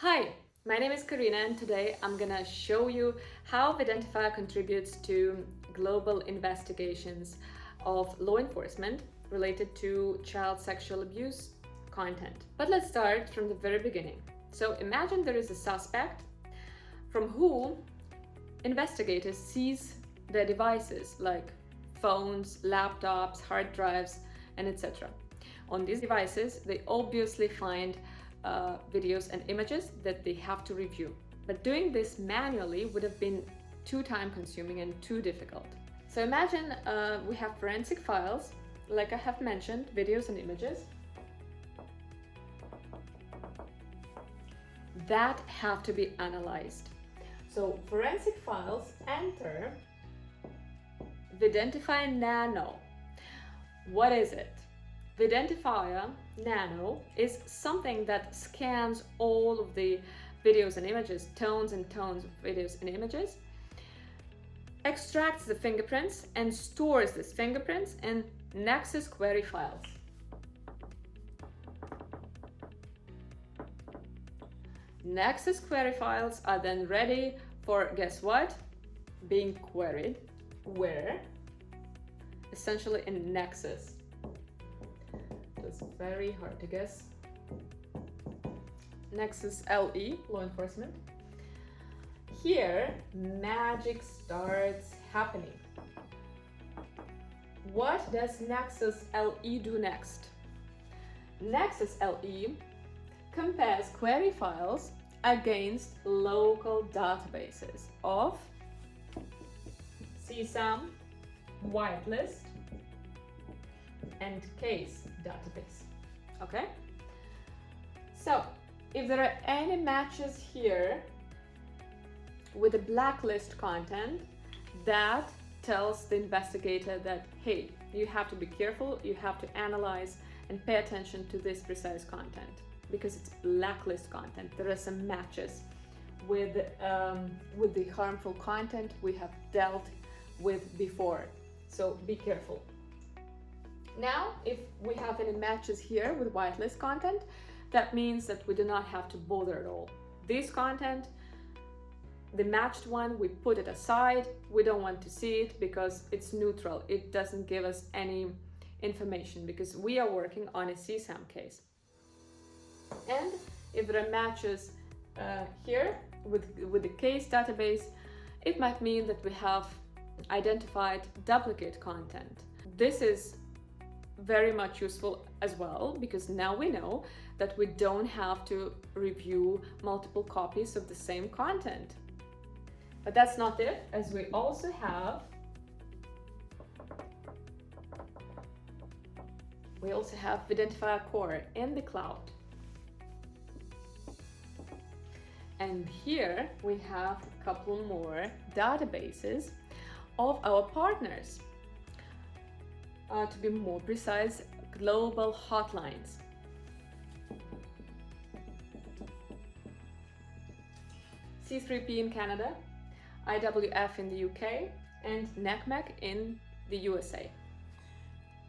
Hi, my name is Karina and today I'm gonna show you how Videntifier contributes to global investigations of law enforcement related to child sexual abuse content. But let's start from the very beginning. So imagine there is a suspect from who investigators seize their devices like phones, laptops, hard drives, and etc. On these devices, they obviously find videos and images that they have to review. But doing this manually would have been too time consuming and too difficult. So imagine we have forensic files, like I have mentioned, videos and images, that have to be analyzed. So forensic files enter Videntifier Nano. What is it? Videntifier Nano is something that scans all of the videos and images, tones and tones of videos and images, extracts the fingerprints and stores these fingerprints in NEXUS query files. NEXUS query files are then ready for, guess what? Being queried. Where? Essentially in NEXUS. It's very hard to guess. NEXUS LE, law enforcement. Here, magic starts happening. What does NEXUS LE do next? NEXUS LE compares query files against local databases of CSAM, whitelist, and case database. Okay? So, if there are any matches here with the blacklist content, that tells the investigator that, hey, you have to be careful, you have to analyze and pay attention to this precise content because it's blacklist content. There are some matches with the harmful content we have dealt with before. So be careful. Now, if we have any matches here with whitelist content, that means that we do not have to bother at all. This content, the matched one, we put it aside. We don't want to see it because it's neutral. It doesn't give us any information because we are working on a CSAM case. And if there are matches here with the case database, it might mean that we have identified duplicate content. This is very much useful as well because now we know that we don't have to review multiple copies of the same content. But that's not it, as we also have Videntifier Core in the cloud. And here we have a couple more databases of our partners. To be more precise, global hotlines. C3P in Canada, IWF in the UK, and NECMEC in the USA.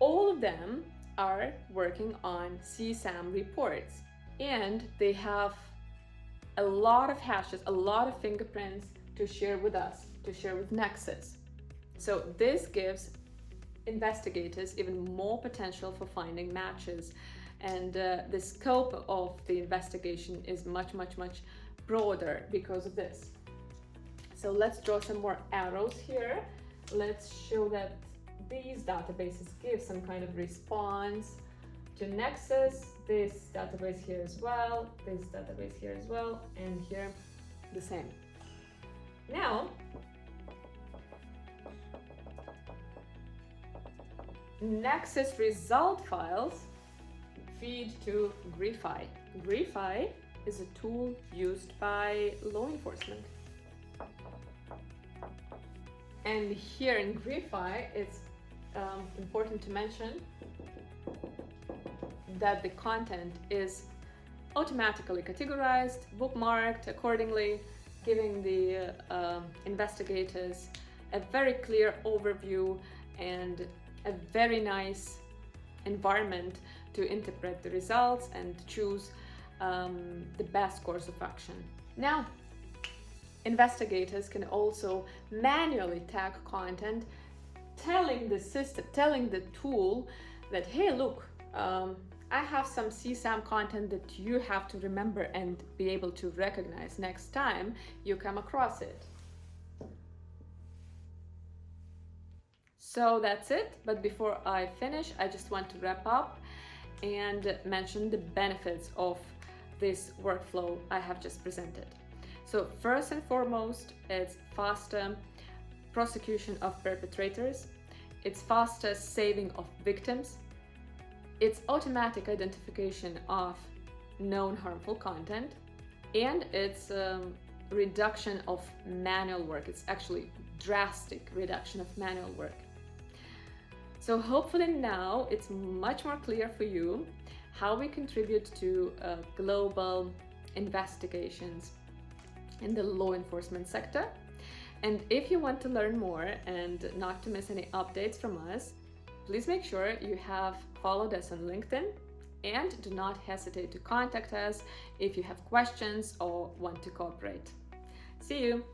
All of them are working on CSAM reports, and they have a lot of hashes, a lot of fingerprints to share with us, to share with NEXUS. So this gives investigators even more potential for finding matches, and the scope of the investigation is much broader because of this. So let's draw some more arrows here. Let's show that these databases give some kind of response to NEXUS, this database here as well, this database here as well, and here the same. Now, NEXUS result files feed to Griffeye. Griffeye is a tool used by law enforcement. And here in Griffeye, it's important to mention that the content is automatically categorized, bookmarked accordingly, giving the investigators a very clear overview and a very nice environment to interpret the results and choose the best course of action. Now, investigators can also manually tag content, telling the system, telling the tool that, hey, look, I have some CSAM content that you have to remember and be able to recognize next time you come across it. So that's it, but before I finish, I just want to wrap up and mention the benefits of this workflow I have just presented. So first and foremost, it's faster prosecution of perpetrators, it's faster saving of victims, it's automatic identification of known harmful content, and it's reduction of manual work. It's actually drastic reduction of manual work. So hopefully now it's much more clear for you how we contribute to global investigations in the law enforcement sector. And if you want to learn more and not to miss any updates from us, please make sure you have followed us on LinkedIn, and do not hesitate to contact us if you have questions or want to cooperate. See you!